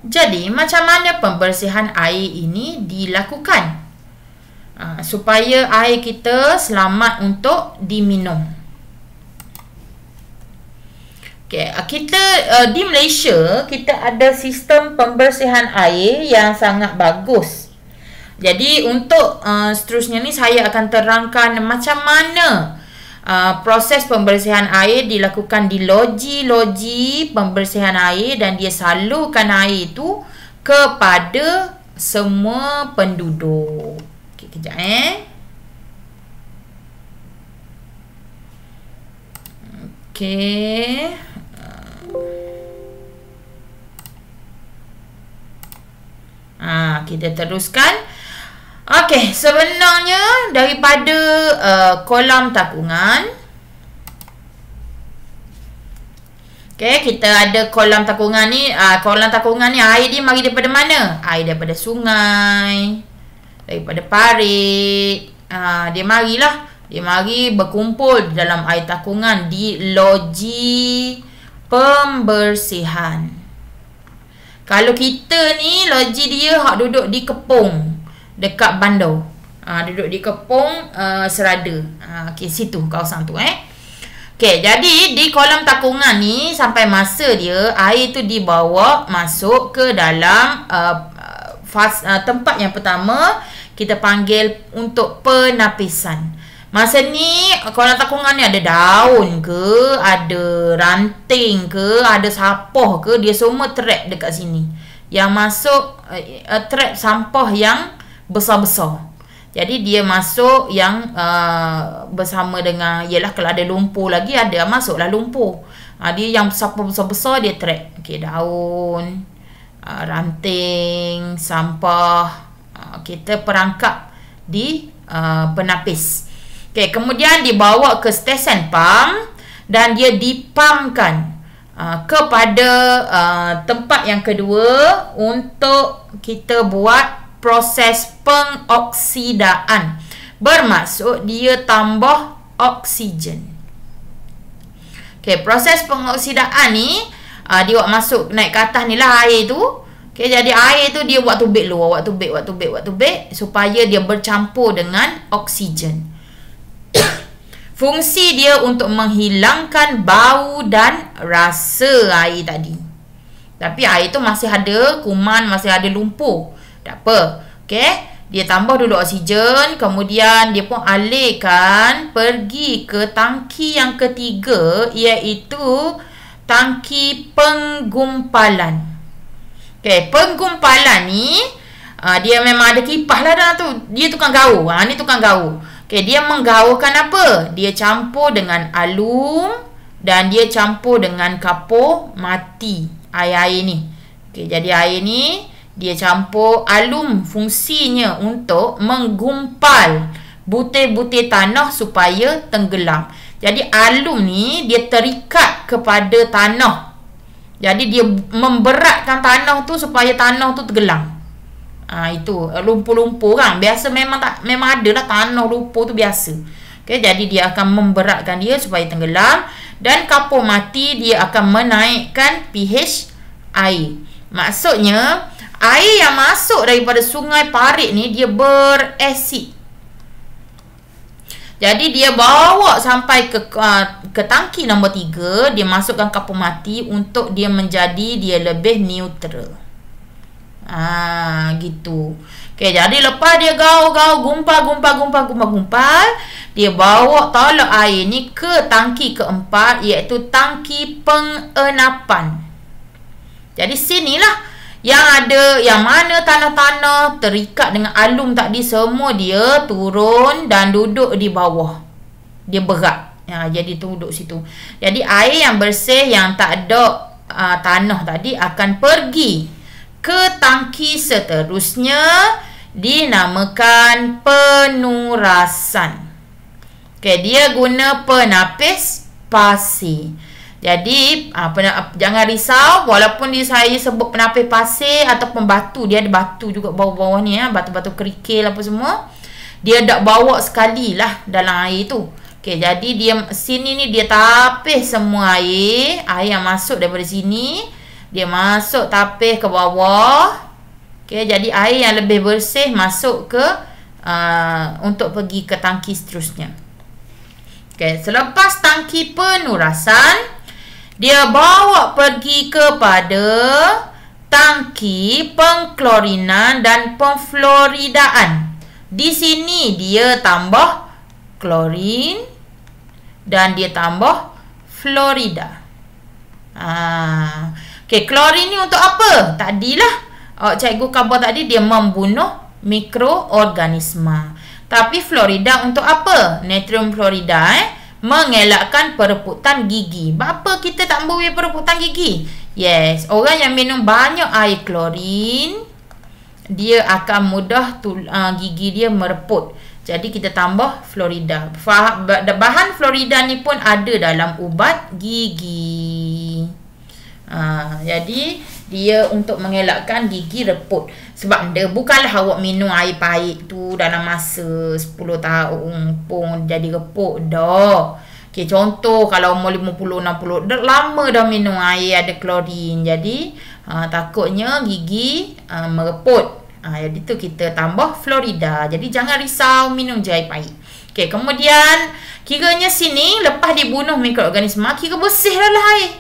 Jadi, macam mana pembersihan air ini dilakukan? Supaya air kita selamat untuk diminum. Okay, kita di Malaysia, kita ada sistem pembersihan air yang sangat bagus. Jadi, untuk seterusnya ni saya akan terangkan macam mana proses pembersihan air dilakukan di loji-loji pembersihan air dan dia salurkan air itu kepada semua penduduk. Okey, kejap Okey. Kita teruskan. Okey, sebenarnya daripada kolam takungan. Okey, kita ada kolam takungan ni. Kolam takungan ni air dia mari daripada mana? Air daripada sungai, daripada parit. Dia marilah. Dia mari berkumpul dalam air takungan di loji pembersihan. Kalau kita ni loji dia hak duduk di Kepong dekat Bandar. Duduk di Kepong Serada. Okey, situ kawasan tu Okey, jadi di kolam takungan ni sampai masa dia air tu dibawa masuk ke dalam tempat yang pertama kita panggil untuk penapisan. Masa ni kolam takungan ni ada daun ke, ada ranting ke, ada sampah ke, dia semua trap dekat sini. Yang masuk trap sampah yang besar-besar. Jadi dia masuk yang bersama dengan, yalah kalau ada lumpur lagi ada, masuklah lumpur. Dia yang sampah besar-besar dia trap. Okey, daun, ranting, sampah, kita perangkap di penapis. Okey, kemudian dibawa ke stesen pam dan dia dipumpkan kepada tempat yang kedua untuk kita buat proses pengoksidaan. Bermaksud dia tambah oksigen. Okey, proses pengoksidaan ni dia buat masuk naik ke atas ni lah air tu. Okey, jadi air tu dia buat tubik luar, buat tubik supaya dia bercampur dengan oksigen. Fungsi dia untuk menghilangkan bau dan rasa air tadi. Tapi air tu masih ada kuman, masih ada lumpur. Tak apa. Okey, dia tambah dulu oksigen, kemudian dia pun alihkan pergi ke tangki yang ketiga, iaitu tangki penggumpalan. Okey, penggumpalan ni dia memang ada kipas lah dalam tu. Dia tukang gaul. Ni tukang gaul. Okey, dia menggaulkan apa? Dia campur dengan alum dan dia campur dengan kapur mati air-air ni. Okey, jadi air ni dia campur alum, fungsinya untuk menggumpal butir-butir tanah supaya tenggelam. Jadi alum ni dia terikat kepada tanah. Jadi dia memberatkan tanah tu supaya tanah tu tenggelam. Itu lumpur-lumpur kan. Biasa memang ada lah tanah lumpur tu biasa. Okey, jadi dia akan memberatkan dia supaya tenggelam, dan kapur mati dia akan menaikkan pH air. Maksudnya air yang masuk daripada sungai parit ni dia berasid. Jadi dia bawa sampai ke tangki nombor 3, dia masukkan kapur mati untuk dia menjadi dia lebih neutral. Gitu. Okey, jadi lepas dia gaul-gaul, gumpal, dia bawa tolak air ni ke tangki keempat, iaitu tangki pengenapan. Jadi sinilah yang mana tanah-tanah terikat dengan alum tadi, semua dia turun dan duduk di bawah. Dia berat. Jadi duduk situ. Jadi air yang bersih yang tak ada tanah tadi akan pergi ke tangki seterusnya, dinamakan penurasan. Okey, dia guna penapis pasir. Jadi jangan risau, walaupun saya sebut penapis pasir ataupun batu, dia ada batu juga bawah-bawah ni, batu-batu kerikil apa semua. Dia tak bawa sekali lah dalam air tu. Okey, jadi dia sini ni dia tapis semua air yang masuk daripada sini. dia masuk tapis ke bawah. Okey, jadi air yang lebih bersih masuk ke untuk pergi ke tangki seterusnya. Okey, selepas tangki penurasan, dia bawa pergi kepada tangki pengklorinan dan pemfluoridaan. Di sini dia tambah klorin dan dia tambah fluorida. Okey, klorin ni untuk apa? Tadilah cikgu khabar tadi dia membunuh mikroorganisma. Tapi fluorida untuk apa? Natrium fluorida mengelakkan perebutan gigi. Apa kita tak boleh perebutan gigi? Yes, orang yang minum banyak air klorin, dia akan mudah gigi dia mereput. Jadi kita tambah fluorida. Bahan fluorida ni pun ada dalam ubat gigi. Jadi dia untuk mengelakkan gigi reput. Sebab dia bukanlah awak minum air pahit tu dalam masa 10 tahun pun jadi reput dah. Okay, contoh kalau umur 50, 60 dah lama dah minum air ada klorin. Jadi takutnya gigi mereput. Jadi tu kita tambah fluorida. Jadi jangan risau minum je air pahit. Okay, kemudian kiranya sini lepas dibunuh mikroorganisma, kira bersih lah air.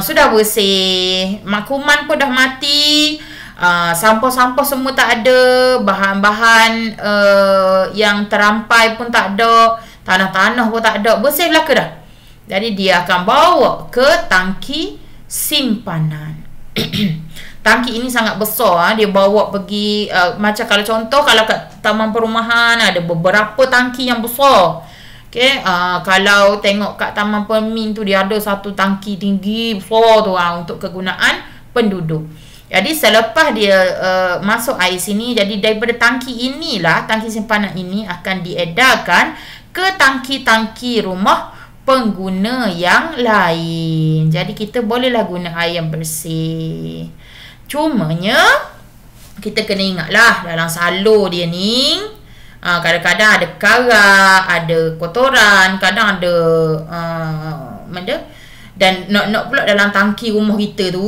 Sudah bersih, kuman pun dah mati, sampah-sampah semua tak ada, bahan-bahan yang terampai pun tak ada, tanah-tanah pun tak ada, bersih lah ke dah. Jadi dia akan bawa ke tangki simpanan. Tangki ini sangat besar, dia bawa pergi macam kalau contoh kalau kat taman perumahan ada beberapa tangki yang besar. Okay, kalau tengok kat Taman Permin tu dia ada satu tangki tinggi besar tu untuk kegunaan penduduk. Jadi selepas dia masuk air sini, jadi daripada tangki inilah, tangki simpanan ini akan diedarkan ke tangki-tangki rumah pengguna yang lain. Jadi kita bolehlah guna air yang bersih. Cumanya kita kena ingatlah dalam salur dia ni, kadang-kadang ada karat, ada kotoran, kadang ada dan nak pula dalam tangki rumah kita tu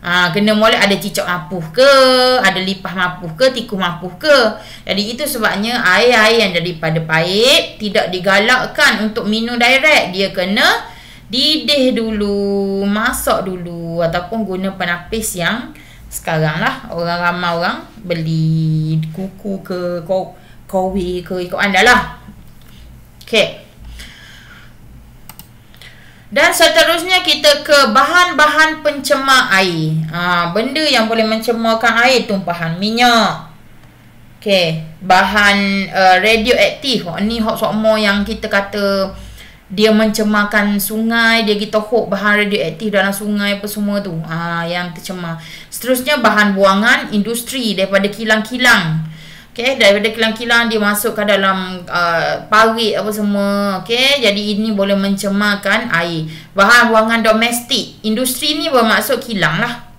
kena molek ada cicak mapuh ke, ada lipah mapuh ke, tikus mapuh ke. Jadi itu sebabnya air-air yang daripada paip tidak digalakkan untuk minum direct. Dia kena didih dulu, masak dulu, ataupun guna penapis yang sekarang lah ramai orang beli kuku ke kowe ke ikut anda lah. Okay. Dan seterusnya kita ke bahan-bahan pencemar air. Benda yang boleh mencemarkan air, tumpahan minyak. Okay. Bahan radioaktif. Ni hok semua yang kita kata dia mencemarkan sungai, dia kita hok bahan radioaktif dalam sungai apa semua tu. Yang tercemar. Seterusnya bahan buangan industri daripada kilang-kilang. Okay, daripada kilang-kilang dia masuk ke dalam parit apa semua. Okay, jadi ini boleh mencemarkan air. Bahan buangan domestik, industri ni bermaksud kilang lah.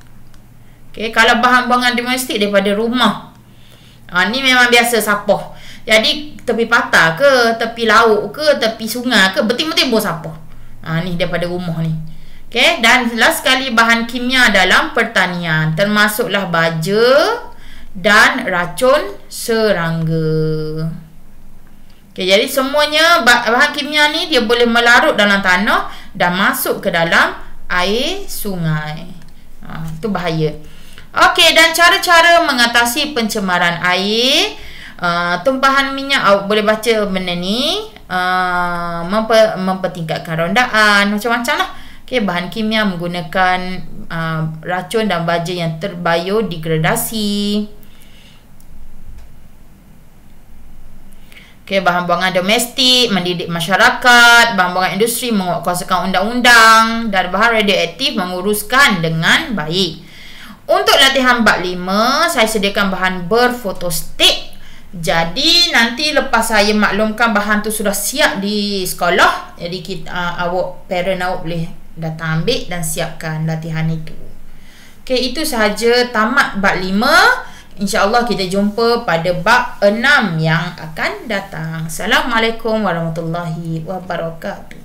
Okay, kalau bahan buangan domestik daripada rumah, ni memang biasa sampah. Jadi tepi patah ke, tepi laut ke, tepi sungai ke, betul-betul sampah. Ni daripada rumah ni. Okay, dan last sekali bahan kimia dalam pertanian, termasuklah baja dan racun serangga. Okay, jadi semuanya bahan kimia ni dia boleh melarut dalam tanah dan masuk ke dalam air sungai. Itu bahaya. Okey, dan cara-cara mengatasi pencemaran air. Tumpahan minyak, awak boleh baca benda ni. Mempertingkatkan rondaan, macam-macam lah. Okay, bahan kimia menggunakan racun dan baja yang terbiodegradasi. Okay, bahan buangan domestik, mendidik masyarakat, bahan buangan industri menguatkuasakan undang-undang, dan bahan radioaktif menguruskan dengan baik. Untuk latihan bab 5, saya sediakan bahan berfotostat. Jadi nanti lepas saya maklumkan bahan tu sudah siap di sekolah, jadi parent awak boleh datang ambil dan siapkan latihan itu. Okay, itu sahaja tamat bab 5. InsyaAllah kita jumpa pada bab 6 yang akan datang. Assalamualaikum warahmatullahi wabarakatuh.